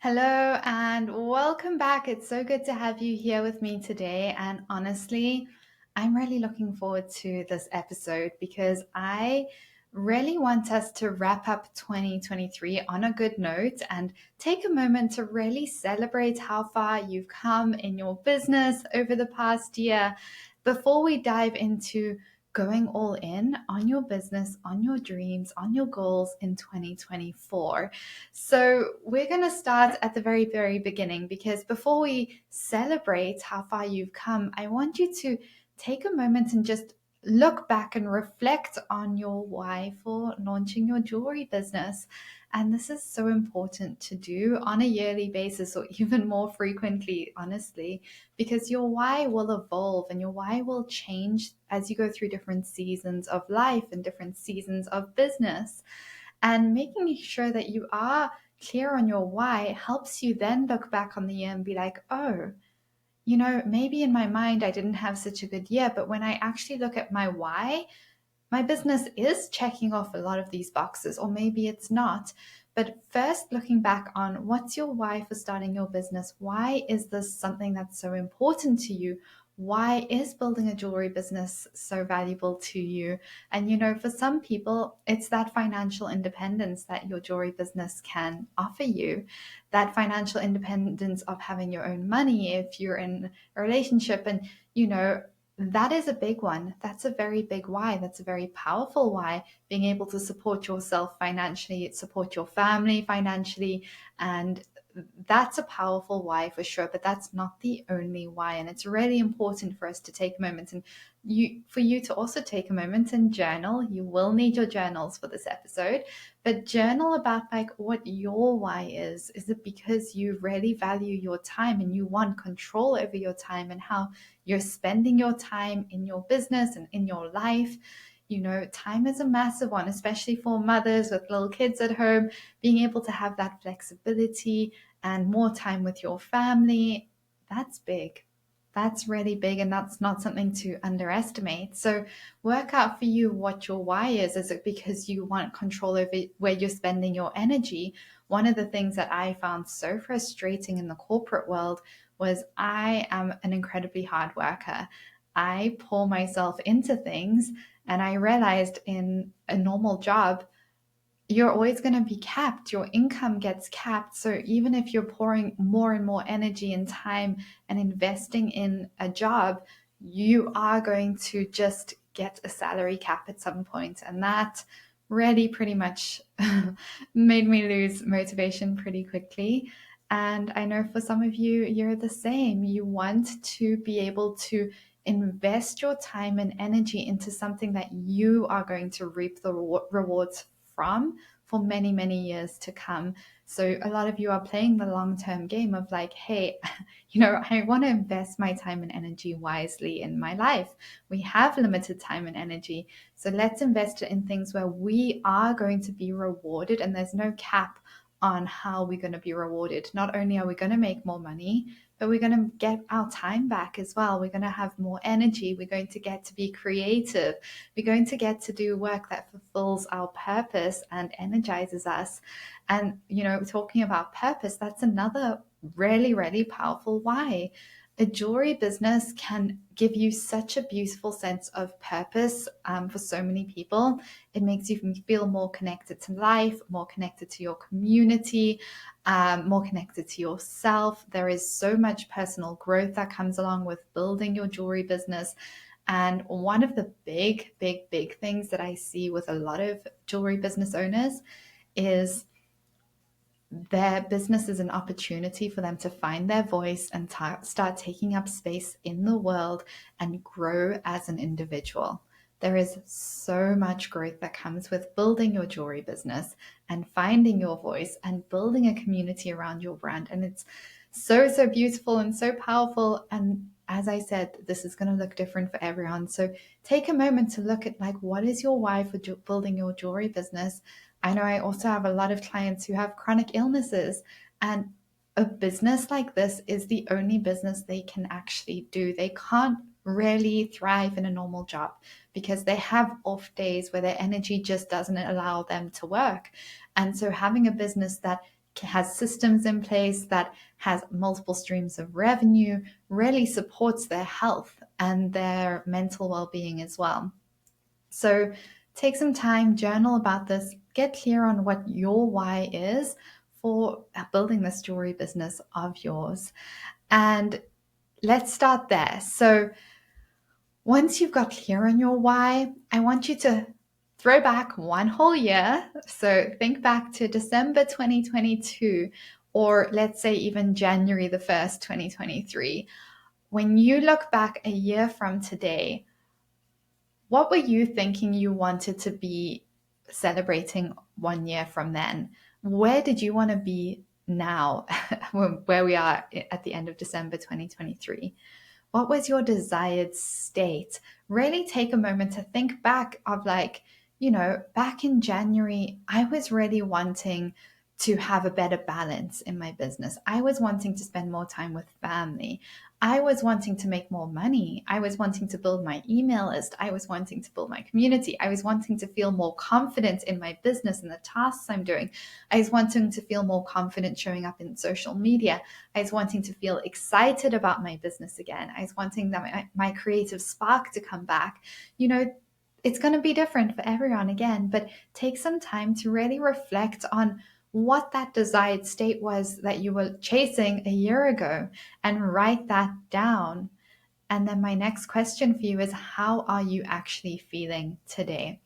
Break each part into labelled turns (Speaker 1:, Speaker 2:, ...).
Speaker 1: Hello and welcome back. It's so good to have you here with me today. And honestly, I'm really looking forward to this episode because I really want us to wrap up 2023 on a good note and take a moment to really celebrate how far you've come in your business over the past year before we dive into going all in on your business, on your dreams, on your goals in 2024. So, we're going to start at the very, very beginning because before we celebrate how far you've come, I want you to take a moment and just look back and reflect on your why for launching your jewelry business. And this is so important to do on a yearly basis or even more frequently, honestly, because your why will evolve and your why will change as you go through different seasons of life and different seasons of business. And making sure that you are clear on your why helps you then look back on the year and be like, oh, maybe in my mind I didn't have such a good year, but when I actually look at my why, my business is checking off a lot of these boxes, or maybe it's not. But first, looking back on what's your why for starting your business? Why is this something that's so important to you? Why is building a jewelry business so valuable to you? And for some people, it's that financial independence that your jewelry business can offer you, that financial independence of having your own money if you're in a relationship. And, that is a big one. That's a very big why. That's a very powerful why. Being able to support yourself financially, support your family financially, and that's a powerful why for sure, but that's not the only why. And it's really important for us to take a moment and for you to also take a moment and journal. You will need your journals for this episode, but journal about like what your why is. Is it because you really value your time and you want control over your time and how you're spending your time in your business and in your life? Time is a massive one, especially for mothers with little kids at home. Being able to have that flexibility and more time with your family, that's big. That's really big, and that's not something to underestimate. So, work out for you what your why is. Is it because you want control over where you're spending your energy? One of the things that I found so frustrating in the corporate world was I am an incredibly hard worker. I pour myself into things, and I realized in a normal job, you're always going to be capped. Your income gets capped. So even if you're pouring more and more energy and time and investing in a job, you are going to just get a salary cap at some point. And that really pretty much made me lose motivation pretty quickly. And I know for some of you, you're the same. You want to be able to invest your time and energy into something that you are going to reap the rewards from for many, many years to come. So a lot of you are playing the long-term game of like, hey, I want to invest my time and energy wisely in my life. We have limited time and energy. So let's invest it in things where we are going to be rewarded and there's no cap on how we're going to be rewarded. Not only are we going to make more money, but we're going to get our time back as well. We're going to have more energy. We're going to get to be creative. We're going to get to do work that fulfills our purpose and energizes us. And, talking about purpose, that's another really, really powerful why. A jewelry business can give you such a beautiful sense of purpose for so many people. It makes you feel more connected to life, more connected to your community, more connected to yourself. There is so much personal growth that comes along with building your jewelry business. And one of the big, big, big things that I see with a lot of jewelry business owners is their business is an opportunity for them to find their voice and start taking up space in the world and grow as an individual. There is so much growth that comes with building your jewelry business and finding your voice and building a community around your brand. And it's so, so beautiful and so powerful. And as I said, this is going to look different for everyone. So take a moment to look at like, what is your why for building your jewelry business? I know I also have a lot of clients who have chronic illnesses, and a business like this is the only business they can actually do. They can't really thrive in a normal job because they have off days where their energy just doesn't allow them to work. And so having a business that has systems in place, that has multiple streams of revenue, really supports their health and their mental well-being as well. So take some time, journal about this, get clear on what your why is for building this jewelry business of yours. And let's start there. So once you've got clear on your why, I want you to throw back one whole year. So think back to December 2022, or let's say even January the 1st, 2023. When you look back a year from today, what were you thinking you wanted to be celebrating 1 year from then? Where did you want to be now, where we are at the end of December 2023? What was your desired state? Really take a moment to think back of back in January, I was really wanting to have a better balance in my business. I was wanting to spend more time with family. I was wanting to make more money. I was wanting to build my email list. I was wanting to build my community. I was wanting to feel more confident in my business and the tasks I'm doing. I was wanting to feel more confident showing up in social media. I was wanting to feel excited about my business again. I was wanting my creative spark to come back. It's going to be different for everyone again, but take some time to really reflect on what that desired state was that you were chasing a year ago and write that down. And then my next question for you is, how are you actually feeling today?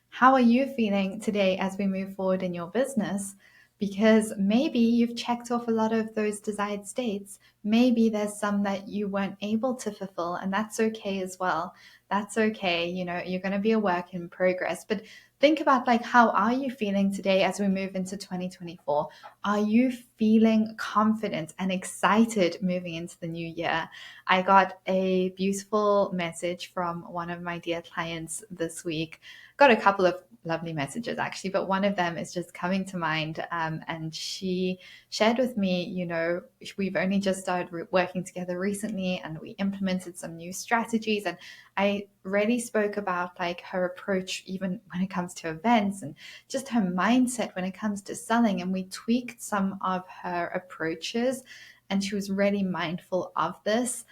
Speaker 1: How are you feeling today as we move forward in your business? Because maybe you've checked off a lot of those desired states. Maybe there's some that you weren't able to fulfill, and that's okay as well. That's okay. You're going to be a work in progress, but think about how are you feeling today as we move into 2024? Are you feeling confident and excited moving into the new year? I got a beautiful message from one of my dear clients this week. Got a couple of lovely messages actually, but one of them is just coming to mind, and she shared with me, we've only just started working together recently, and we implemented some new strategies, and I really spoke about her approach even when it comes to events and just her mindset when it comes to selling, and we tweaked some of her approaches, and she was really mindful of this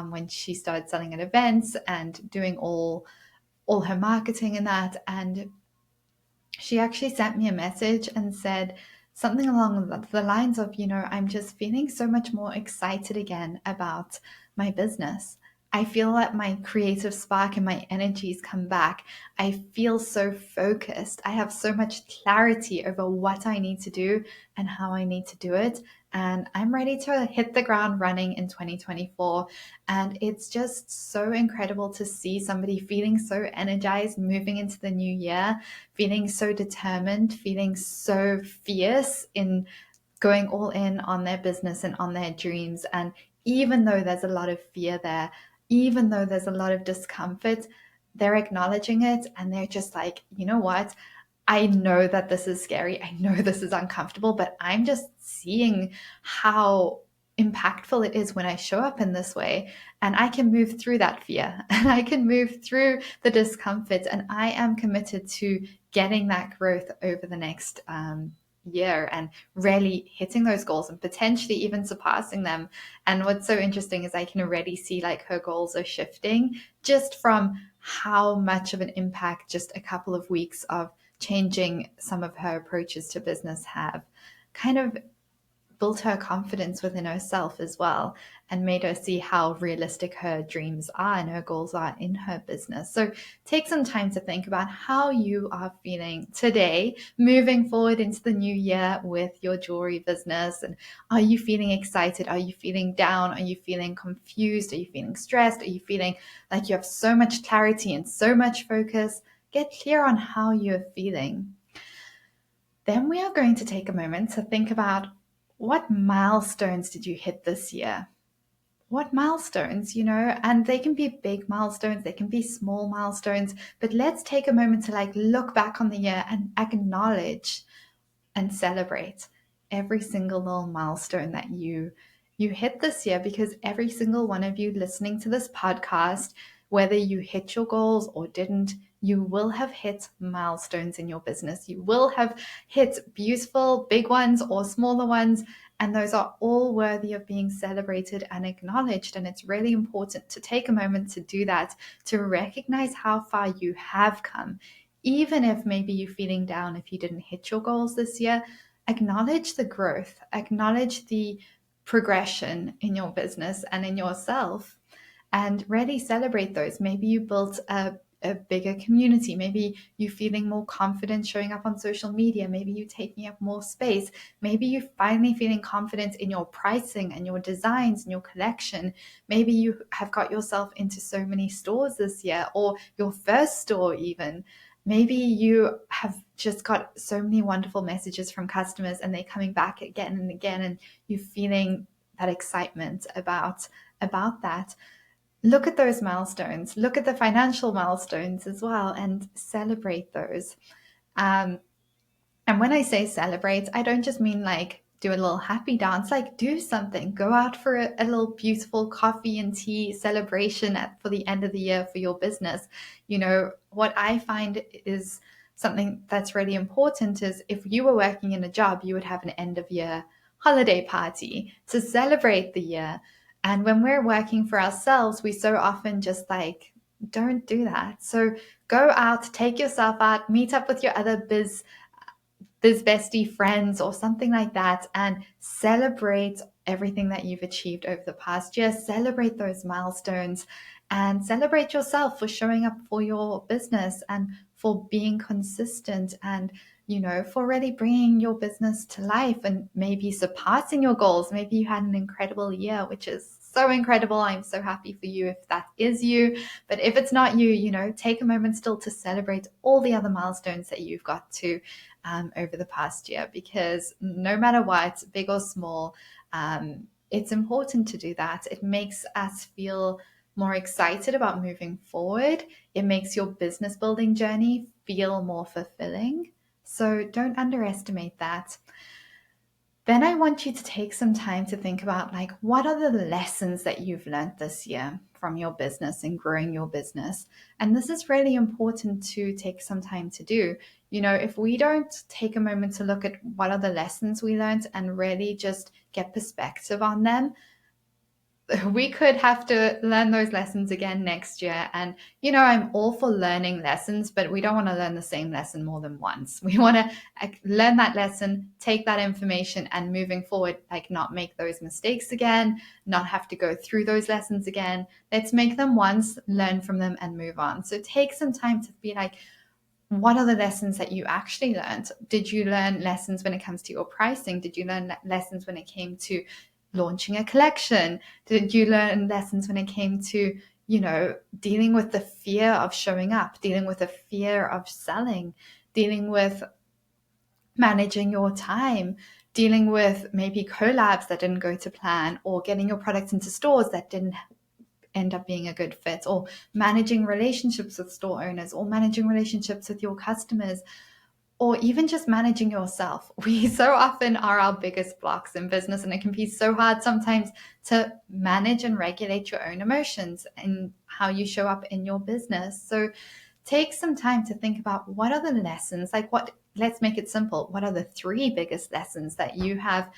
Speaker 1: when she started selling at events and doing all her marketing and that. And she actually sent me a message and said something along the lines of, I'm just feeling so much more excited again about my business. I feel that my creative spark and my energies come back. I feel so focused. I have so much clarity over what I need to do and how I need to do it. And I'm ready to hit the ground running in 2024. And it's just so incredible to see somebody feeling so energized moving into the new year, feeling so determined, feeling so fierce in going all in on their business and on their dreams. And even though there's a lot of fear there, even though there's a lot of discomfort, they're acknowledging it, and they're just like, you know what? I know that this is scary. I know this is uncomfortable, but I'm just seeing how impactful it is when I show up in this way, and I can move through that fear and I can move through the discomfort, and I am committed to getting that growth over the next year and really hitting those goals and potentially even surpassing them. And what's so interesting is I can already see her goals are shifting just from how much of an impact just a couple of weeks of changing some of her approaches to business have kind of built her confidence within herself as well, and made her see how realistic her dreams are and her goals are in her business. So take some time to think about how you are feeling today, moving forward into the new year with your jewelry business. And are you feeling excited? Are you feeling down? Are you feeling confused? Are you feeling stressed? Are you feeling like you have so much clarity and so much focus? Get clear on how you're feeling. Then we are going to take a moment to think about, what milestones did you hit this year? What milestones, and they can be big milestones, they can be small milestones, but let's take a moment to look back on the year and acknowledge and celebrate every single little milestone that you hit this year, because every single one of you listening to this podcast, whether you hit your goals or didn't, you will have hit milestones in your business. You will have hit beautiful big ones or smaller ones, and those are all worthy of being celebrated and acknowledged. And it's really important to take a moment to do that, to recognize how far you have come. Even if maybe you're feeling down if you didn't hit your goals this year, acknowledge the growth, acknowledge the progression in your business and in yourself, and really celebrate those. Maybe you built a bigger community. Maybe you're feeling more confident showing up on social media. Maybe you're taking up more space. Maybe you're finally feeling confident in your pricing and your designs and your collection. Maybe you have got yourself into so many stores this year, or your first store even. Maybe you have just got so many wonderful messages from customers and they're coming back again and again, and you're feeling that excitement about that. Look at those milestones, look at the financial milestones as well, and celebrate those. And when I say celebrate, I don't just mean like do a little happy dance, like do something. Go out for a little beautiful coffee and tea celebration for the end of the year for your business. You know, what I find is something that's really important is if you were working in a job, you would have an end of year holiday party to celebrate the year. And when we're working for ourselves, we so often just like don't do that. So go out, take yourself out, meet up with your other biz bestie friends or something like that, and celebrate everything that you've achieved over the past year. Celebrate those milestones and celebrate yourself for showing up for your business and for being consistent, and you know, for really bringing your business to life and maybe surpassing your goals. Maybe you had an incredible year, which is so incredible. I'm so happy for you if that is you. But if it's not you, you know, take a moment still to celebrate all the other milestones that you've got to over the past year, because no matter what, big or small, it's important to do that. It makes us feel more excited about moving forward. It makes your business building journey feel more fulfilling. So don't underestimate that. Then I want you to take some time to think about like, what are the lessons that you've learned this year from your business and growing your business? And this is really important to take some time to do. You know, if we don't take a moment to look at what are the lessons we learned and really just get perspective on them, we could have to learn those lessons again next year. And, you know, I'm all for learning lessons, but we don't want to learn the same lesson more than once. We want to learn that lesson, take that information, and moving forward, like not make those mistakes again, not have to go through those lessons again. Let's make them once, learn from them, and move on. So take some time to be like, what are the lessons that you actually learned? Did you learn lessons when it comes to your pricing? Did you learn lessons when it came to launching a collection? Did you learn lessons when it came to, you know, dealing with the fear of showing up, dealing with the fear of selling, dealing with managing your time, dealing with maybe collabs that didn't go to plan, or getting your products into stores that didn't end up being a good fit, or managing relationships with store owners, or managing relationships with your customers, or even just managing yourself? We so often are our biggest blocks in business, and it can be so hard sometimes to manage and regulate your own emotions and how you show up in your business. So take some time to think about what are the lessons, like let's make it simple. What are the 3 biggest lessons that you have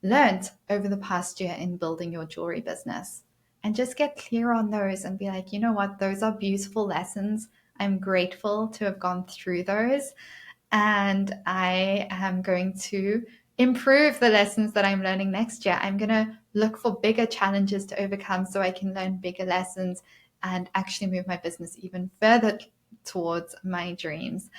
Speaker 1: learned over the past year in building your jewelry business? And just get clear on those and be like, you know what, those are beautiful lessons. I'm grateful to have gone through those. And I am going to improve the lessons that I'm learning next year. I'm going to look for bigger challenges to overcome so I can learn bigger lessons and actually move my business even further towards my dreams.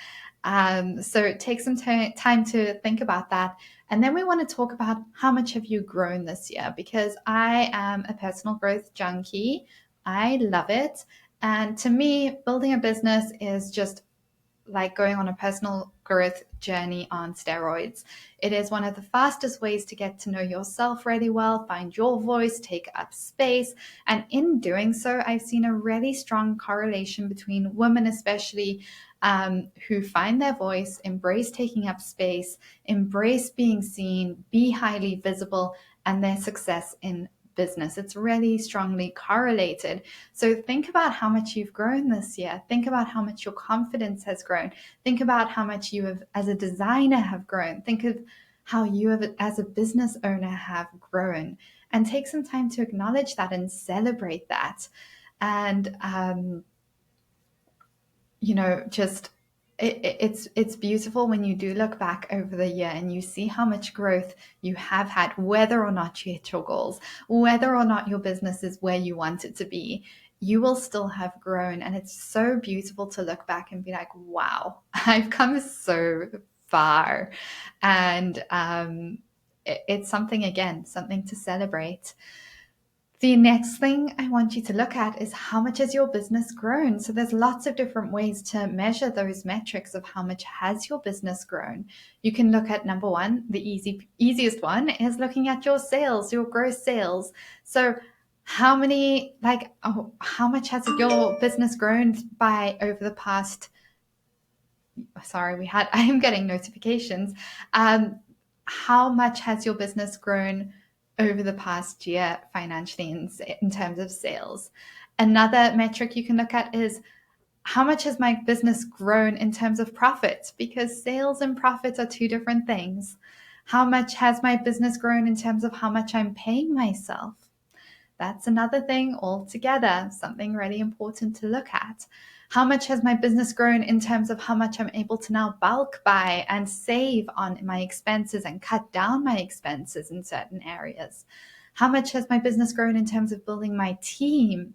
Speaker 1: So take some time to think about that. And then we want to talk about how much have you grown this year, because I am a personal growth junkie. I love it. And to me, building a business is just like going on a personal growth journey on steroids. It is one of the fastest ways to get to know yourself really well, find your voice, take up space. And in doing so, I've seen a really strong correlation between women, especially who find their voice, embrace taking up space, embrace being seen, be highly visible, and their success in business. It's really strongly correlated. So think about how much you've grown this year. Think about how much your confidence has grown. Think about how much you have, as a designer, have grown. Think of how you have, as a business owner, have grown. And take some time to acknowledge that and celebrate that. And, just it's beautiful when you do look back over the year and you see how much growth you have had, whether or not you hit your goals, whether or not your business is where you want it to be, you will still have grown. And it's so beautiful to look back and be like, wow, I've come so far. And it's something to celebrate. The next thing I want you to look at is how much has your business grown? So there's lots of different ways to measure those metrics of how much has your business grown. You can look at number one, the easiest one is looking at your sales, your gross sales. So how much has your business grown by over the past, I am getting notifications. How much has your business grown over the past year financially in terms of sales? Another metric you can look at is how much has my business grown in terms of profit? Because sales and profits are two different things. How much has my business grown in terms of how much I'm paying myself? That's another thing altogether, something really important to look at. How much has my business grown in terms of how much I'm able to now bulk buy and save on my expenses and cut down my expenses in certain areas? How much has my business grown in terms of building my team?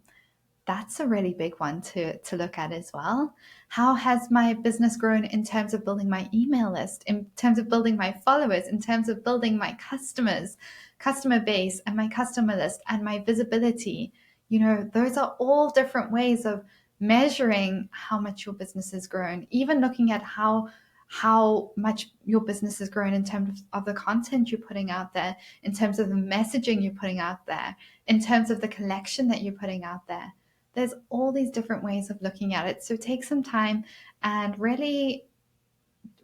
Speaker 1: That's a really big one to look at as well. How has my business grown in terms of building my email list, in terms of building my followers, in terms of building my customer base and my customer list and my visibility? Those are all different ways of measuring how much your business has grown, even looking at how much your business has grown in terms of the content you're putting out there, in terms of the messaging you're putting out there, in terms of the collection that you're putting out there. There's all these different ways of looking at it. So take some time and really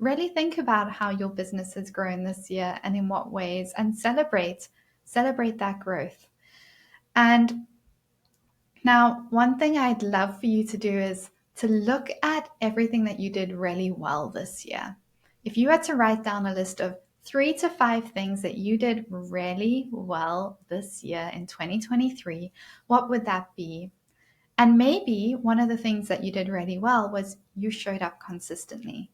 Speaker 1: think about how your business has grown this year and in what ways, and celebrate that growth. And now, one thing I'd love for you to do is to look at everything that you did really well this year. If you had to write down a list of 3 to 5 things that you did really well this year in 2023, what would that be? And maybe one of the things that you did really well was you showed up consistently.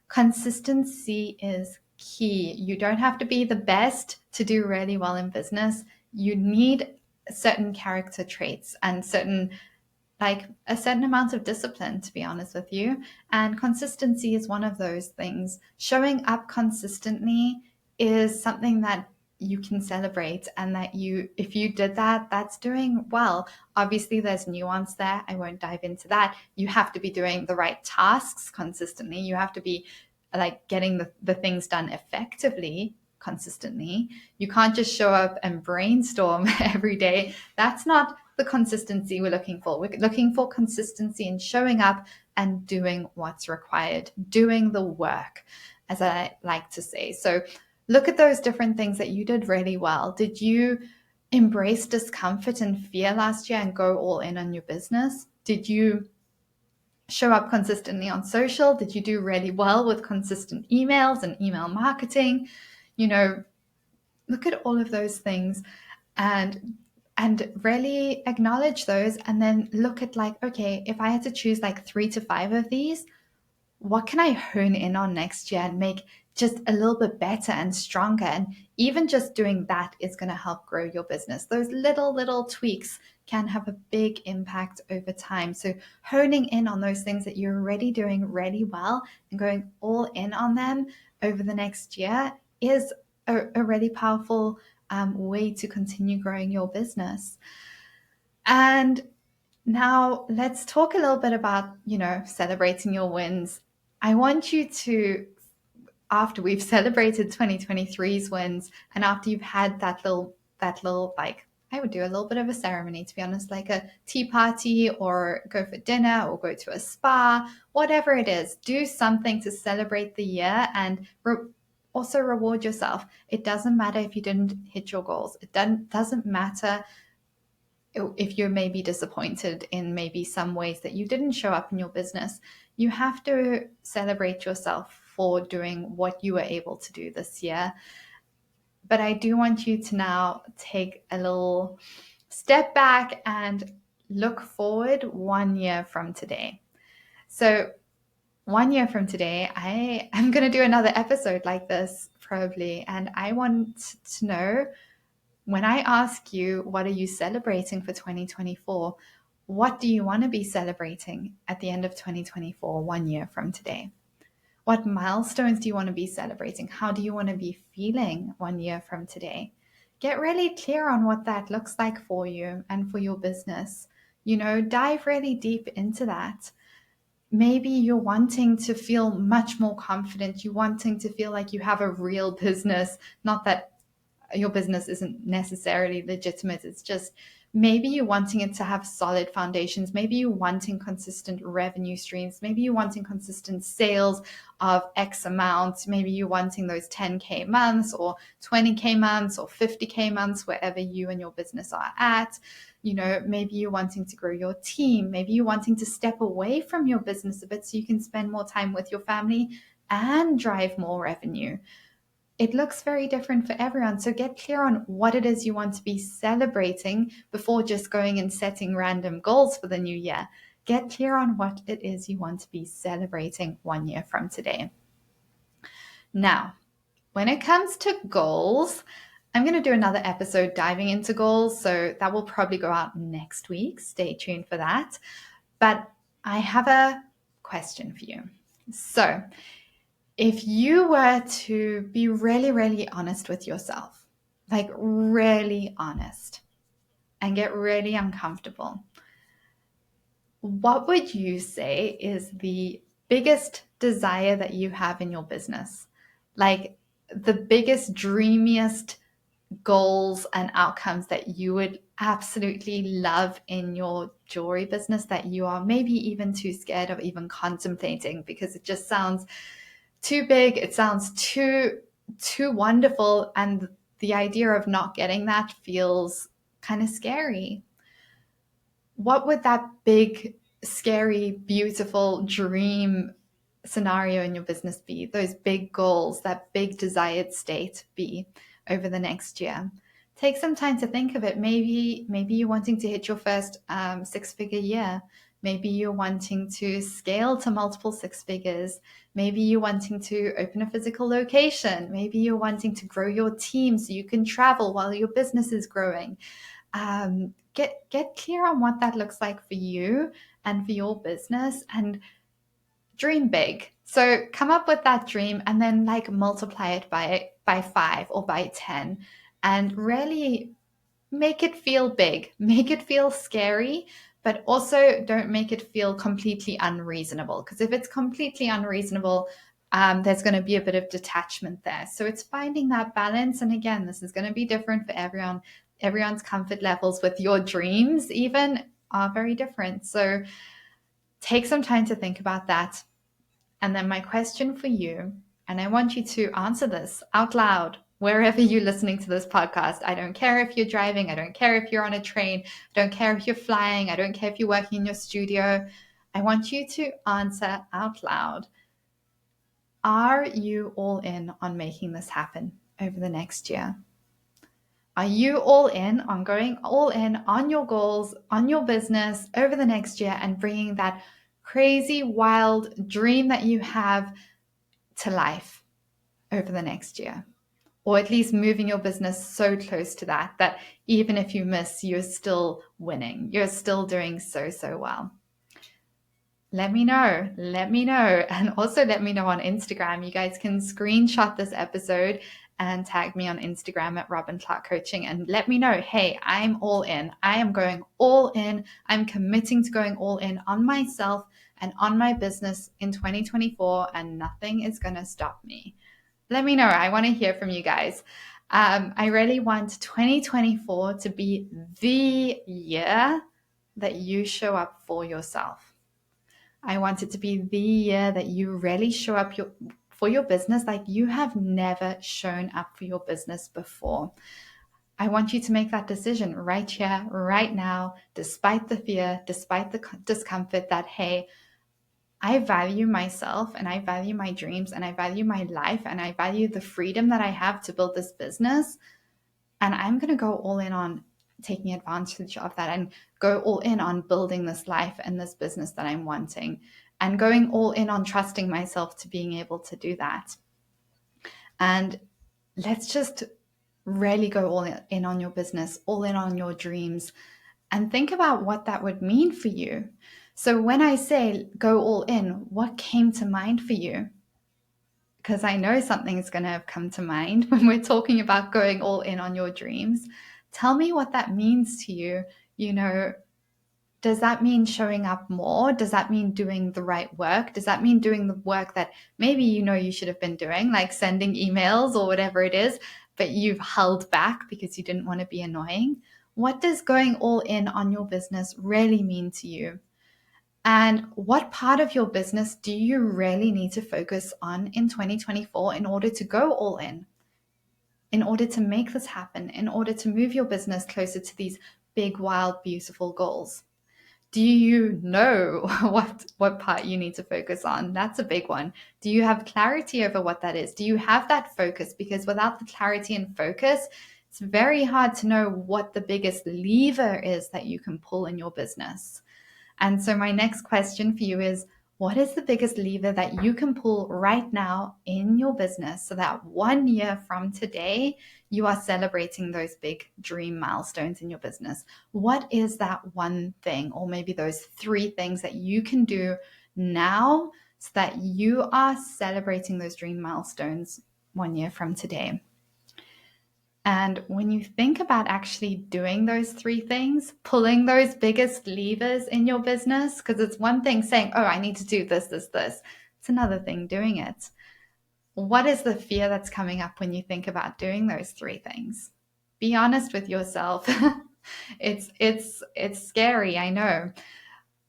Speaker 1: Consistency is key. You don't have to be the best to do really well in business. You need certain character traits and a certain amount of discipline, to be honest with you. And consistency is one of those things. Showing up consistently is something that you can celebrate, and that if you did that, that's doing well. Obviously, there's nuance there. I won't dive into that. You have to be doing the right tasks consistently. You have to be getting the things done effectively consistently. You can't just show up and brainstorm every day. That's not the consistency we're looking for. We're looking for consistency in showing up and doing what's required, doing the work, as I like to say. So look at those different things that you did really well. Did you embrace discomfort and fear last year and go all in on your business? Did you show up consistently on social? Did you do really well with consistent emails and email marketing? Look at all of those things and really acknowledge those, and then look at okay, if I had to choose 3 to 5 of these, what can I hone in on next year and make just a little bit better and stronger? And even just doing that is going to help grow your business. Those little tweaks can have a big impact over time. So honing in on those things that you're already doing really well and going all in on them over the next year is a really powerful way to continue growing your business. And now let's talk a little bit about, celebrating your wins. I want you to, after we've celebrated 2023's wins, and after you've had that little I would do a little bit of a ceremony, to be honest, like a tea party, or go for dinner, or go to a spa, whatever it is, do something to celebrate the year and also reward yourself. It doesn't matter if you didn't hit your goals. It doesn't matter if you're maybe disappointed in maybe some ways that you didn't show up in your business. You have to celebrate yourself for doing what you were able to do this year. But I do want you to now take a little step back and look forward 1 year from today. So 1 year from today, I am going to do another episode like this probably. And I want to know, when I ask you, what are you celebrating for 2024? What do you want to be celebrating at the end of 2024, 1 year from today? What milestones do you want to be celebrating? How do you want to be feeling 1 year from today? Get really clear on what that looks like for you and for your business. Dive really deep into that. Maybe you're wanting to feel much more confident. You're wanting to feel like you have a real business, not that your business isn't necessarily legitimate. It's just maybe you're wanting it to have solid foundations. Maybe you're wanting consistent revenue streams. Maybe you're wanting consistent sales of X amount. Maybe you're wanting those 10K months or 20K months or 50K months, wherever you and your business are at. Maybe you're wanting to grow your team. Maybe you're wanting to step away from your business a bit so you can spend more time with your family and drive more revenue. It looks very different for everyone. So get clear on what it is you want to be celebrating before just going and setting random goals for the new year. Get clear on what it is you want to be celebrating 1 year from today. Now, when it comes to goals, I'm going to do another episode diving into goals. So that will probably go out next week. Stay tuned for that. But I have a question for you. So, if you were to be really, really honest with yourself, like really honest, and get really uncomfortable, what would you say is the biggest desire that you have in your business? Like the biggest, dreamiest goals and outcomes that you would absolutely love in your jewelry business that you are maybe even too scared of even contemplating because it just sounds too big, it sounds too wonderful, and the idea of not getting that feels kind of scary. What would that big, scary, beautiful dream scenario in your business be? Those big goals, that big desired state be over the next year? Take some time to think of it. Maybe you're wanting to hit your first six-figure year. Maybe you're wanting to scale to multiple six figures. Maybe you're wanting to open a physical location. Maybe you're wanting to grow your team so you can travel while your business is growing. Get clear on what that looks like for you and for your business, and dream big. So come up with that dream and then multiply it by 5 or by 10 and really make it feel big, make it feel scary, but also don't make it feel completely unreasonable. Because if it's completely unreasonable, there's going to be a bit of detachment there. So it's finding that balance. And again, this is going to be different for everyone. Everyone's comfort levels with your dreams even are very different. So take some time to think about that. And then my question for you, and I want you to answer this out loud wherever you're listening to this podcast. I don't care if you're driving. I don't care if you're on a train. I don't care if you're flying. I don't care if you're working in your studio. I want you to answer out loud. Are you all in on making this happen over the next year? Are you all in on going all in on your goals, on your business over the next year and bringing that crazy, wild dream that you have to life over the next year? Or at least moving your business so close to that even if you miss, you're still winning. You're still doing so well. Let me know. And also let me know on Instagram. You guys can screenshot this episode and tag me on Instagram at Robin Clark Coaching and let me know, hey, I'm all in. I am going all in. I'm committing to going all in on myself and on my business in 2024, and nothing is going to stop me. Let me know. I want to hear from you guys. I really want 2024 to be the year that you show up for yourself. I want it to be the year that you really show up for your business like you have never shown up for your business before. I want you to make that decision right here, right now, despite the fear, despite the discomfort, that, hey, I value myself and I value my dreams and I value my life and I value the freedom that I have to build this business. And I'm going to go all in on taking advantage of that and go all in on building this life and this business that I'm wanting, and going all in on trusting myself to being able to do that. And let's just really go all in on your business, all in on your dreams, and think about what that would mean for you. So when I say go all in, what came to mind for you? Because I know something's going to have come to mind when we're talking about going all in on your dreams. Tell me what that means to you. You know, does that mean showing up more? Does that mean doing the right work? Does that mean doing the work that maybe you know you should have been doing, like sending emails or whatever it is, but you've held back because you didn't want to be annoying? What does going all in on your business really mean to you? And what part of your business do you really need to focus on in 2024 in order to go all in order to make this happen, in order to move your business closer to these big, wild, beautiful goals? Do you know what part you need to focus on? That's a big one. Do you have clarity over what that is? Do you have that focus? Because without the clarity and focus, it's very hard to know what the biggest lever is that you can pull in your business. And so my next question for you is, what is the biggest lever that you can pull right now in your business so that 1 year from today, you are celebrating those big dream milestones in your business? What is that one thing, or maybe those 3 things that you can do now so that you are celebrating those dream milestones 1 year from today? And when you think about actually doing those 3 things, pulling those biggest levers in your business, because it's one thing saying, oh, I need to do this, this, this. It's another thing doing it. What is the fear that's coming up when you think about doing those 3 things? Be honest with yourself. It's scary, I know.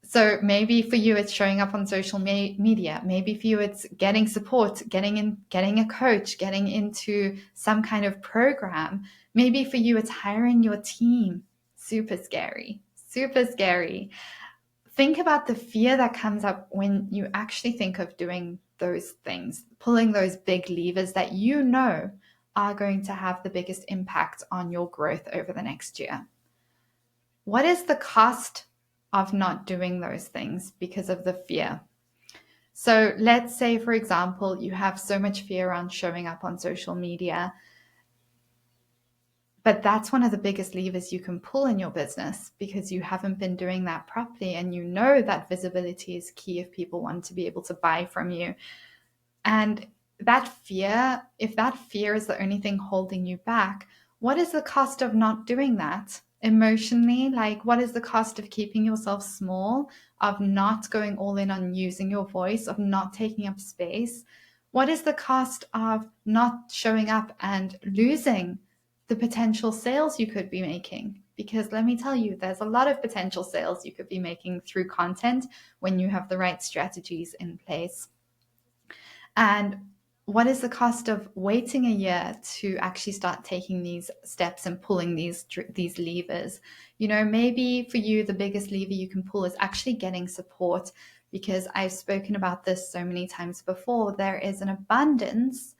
Speaker 1: So maybe for you, it's showing up on social media. Maybe for you, it's getting support, getting a coach, getting into some kind of program. Maybe for you, it's hiring your team. Super scary, super scary. Think about the fear that comes up when you actually think of doing those things, pulling those big levers that you know are going to have the biggest impact on your growth over the next year. What is the cost of not doing those things because of the fear? So let's say, for example, you have so much fear around showing up on social media, but that's one of the biggest levers you can pull in your business because you haven't been doing that properly. And you know that visibility is key if people want to be able to buy from you. And that fear, if that fear is the only thing holding you back, what is the cost of not doing that? Emotionally, like what is the cost of keeping yourself small, of not going all in on using your voice, of not taking up space? What is the cost of not showing up and losing the potential sales you could be making? Because let me tell you, there's a lot of potential sales you could be making through content when you have the right strategies in place. And what is the cost of waiting a year to actually start taking these steps and pulling these levers? You know, maybe for you, the biggest lever you can pull is actually getting support, because I've spoken about this so many times before. There is an abundance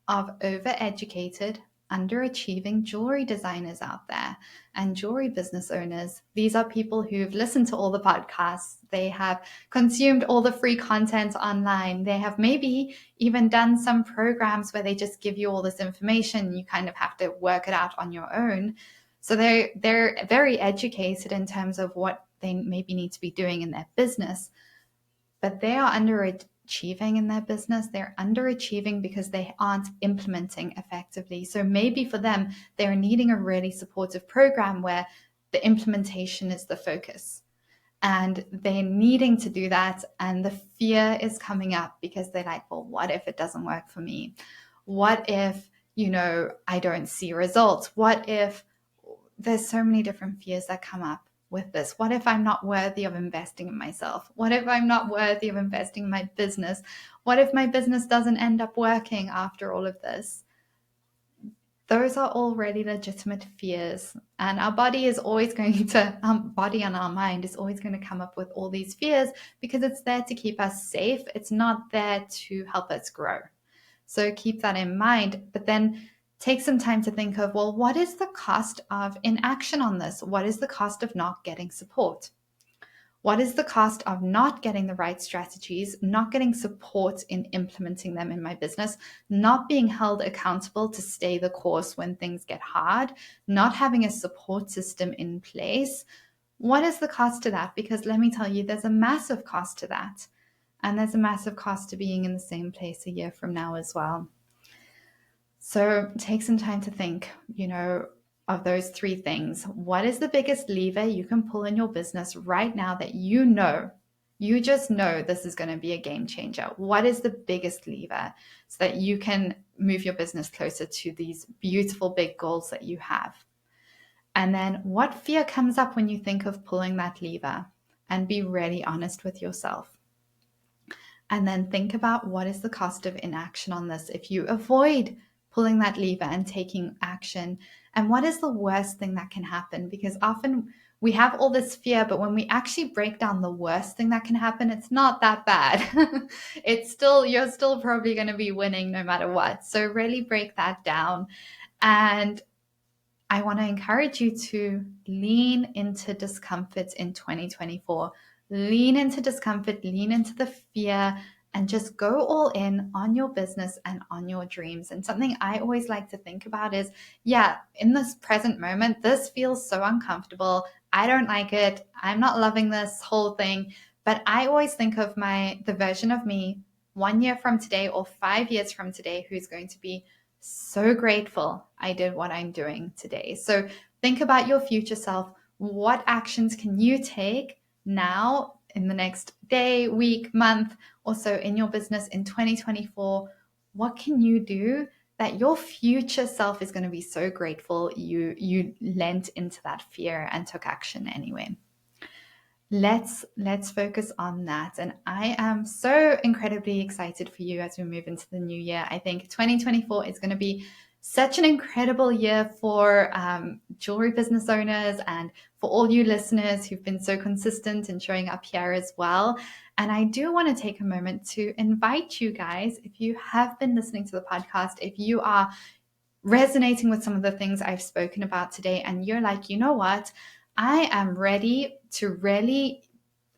Speaker 1: of overeducated, underachieving jewelry designers out there and jewelry business owners. These are people who've listened to all the podcasts. They have consumed all the free content online. They have maybe even done some programs where they just give you all this information. You kind of have to work it out on your own. So they're very educated in terms of what they maybe need to be doing in their business, but they are underachieving in their business. They're underachieving because they aren't implementing effectively. So maybe for them, they're needing a really supportive program where the implementation is the focus. And they're needing to do that. And the fear is coming up because they're like, well, what if it doesn't work for me? What if, I don't see results? What if there's so many different fears that come up? with this? What if I'm not worthy of investing in myself? What if I'm not worthy of investing in my business? What if my business doesn't end up working after all of this? Those are already legitimate fears. And our body is always going to, our body and our mind is always going to come up with all these fears because it's there to keep us safe. It's not there to help us grow. So keep that in mind. But then take some time to think of, well, what is the cost of inaction on this? What is the cost of not getting support? What is the cost of not getting the right strategies, not getting support in implementing them in my business, not being held accountable to stay the course when things get hard, not having a support system in place? What is the cost to that? Because let me tell you, there's a massive cost to that. And there's a massive cost to being in the same place a year from now as well. So take some time to think, of those three things. What is the biggest lever you can pull in your business right now that you just know this is going to be a game changer? What is the biggest lever so that you can move your business closer to these beautiful big goals that you have? And then what fear comes up when you think of pulling that lever? And be really honest with yourself. And then think about what is the cost of inaction on this if you avoid pulling that lever and taking action. And what is the worst thing that can happen? Because often we have all this fear, but when we actually break down the worst thing that can happen, it's not that bad. You're still probably going to be winning no matter what. So really break that down. And I want to encourage you to lean into discomfort in 2024. Lean into discomfort, lean into the fear, and just go all in on your business and on your dreams. And something I always like to think about is, in this present moment, this feels so uncomfortable. I don't like it. I'm not loving this whole thing. But I always think of the version of me 1 year from today or 5 years from today who's going to be so grateful I did what I'm doing today. So think about your future self. What actions can you take now in the next day, week, month, or so in your business in 2024? What can you do that your future self is going to be so grateful you lent into that fear and took action anyway? Let's focus on that. And I am so incredibly excited for you as we move into the new year. I think 2024 is going to be such an incredible year for jewelry business owners and for all you listeners who've been so consistent in showing up here as well. And I do want to take a moment to invite you guys, if you have been listening to the podcast, if you are resonating with some of the things I've spoken about today, and you're like, you know what, I am ready to really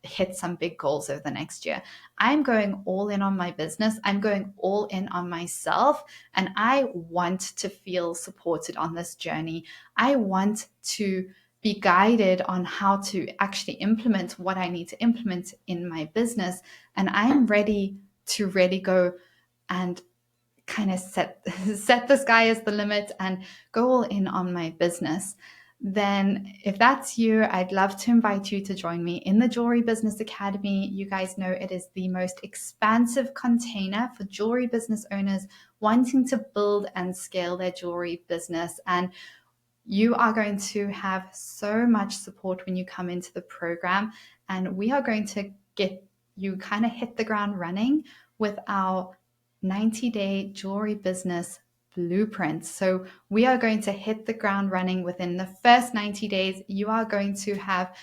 Speaker 1: hit some big goals over the next year. I'm going all in on my business. I'm going all in on myself. And I want to feel supported on this journey. I want to be guided on how to actually implement what I need to implement in my business. And I'm ready to really go and kind of set the sky as the limit and go all in on my business. Then if that's you, I'd love to invite you to join me in the Jewelry Business Academy. You guys know it is the most expansive container for jewelry business owners wanting to build and scale their jewelry business. And you are going to have so much support when you come into the program. And we are going to get you kind of hit the ground running with our 90-day jewelry business blueprint. So we are going to hit the ground running within the first 90 days. You are going to have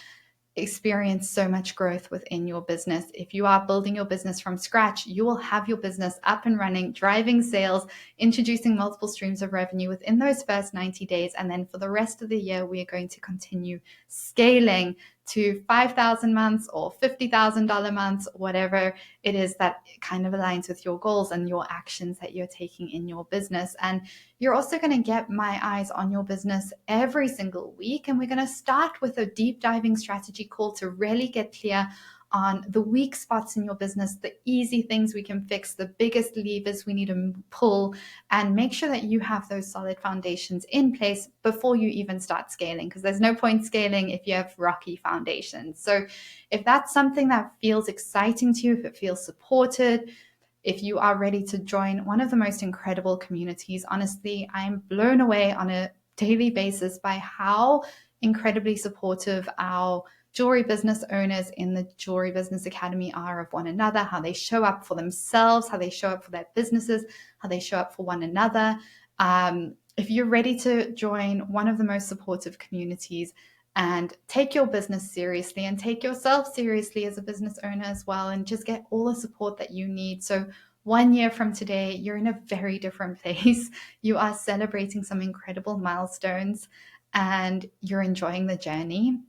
Speaker 1: experience so much growth within your business. If you are building your business from scratch, you will have your business up and running, driving sales, introducing multiple streams of revenue within those first 90 days. And then for the rest of the year, we are going to continue scaling to 5,000 months or $50,000 months, whatever it is that kind of aligns with your goals and your actions that you're taking in your business. And you're also going to get my eyes on your business every single week. And we're going to start with a deep diving strategy call to really get clear on the weak spots in your business, the easy things we can fix, the biggest levers we need to pull, and make sure that you have those solid foundations in place before you even start scaling, because there's no point scaling if you have rocky foundations. So if that's something that feels exciting to you, if it feels supported, if you are ready to join one of the most incredible communities, honestly, I'm blown away on a daily basis by how incredibly supportive our jewelry business owners in the Jewelry Business Academy are of one another, how they show up for themselves, how they show up for their businesses, how they show up for one another. If you're ready to join one of the most supportive communities and take your business seriously and take yourself seriously as a business owner as well, and just get all the support that you need. So 1 year from today, you're in a very different place. You are celebrating some incredible milestones and you're enjoying the journey.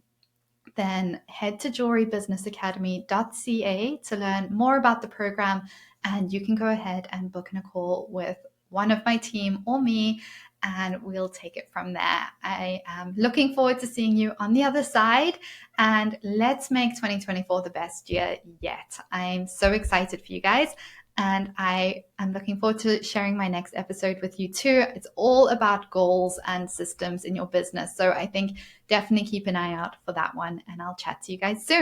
Speaker 1: Then head to jewelrybusinessacademy.ca to learn more about the program, and you can go ahead and book a call with one of my team or me, and we'll take it from there. I am looking forward to seeing you on the other side, and let's make 2024 the best year yet. I'm so excited for you guys. And I am looking forward to sharing my next episode with you too. It's all about goals and systems in your business. So I think definitely keep an eye out for that one, and I'll chat to you guys soon.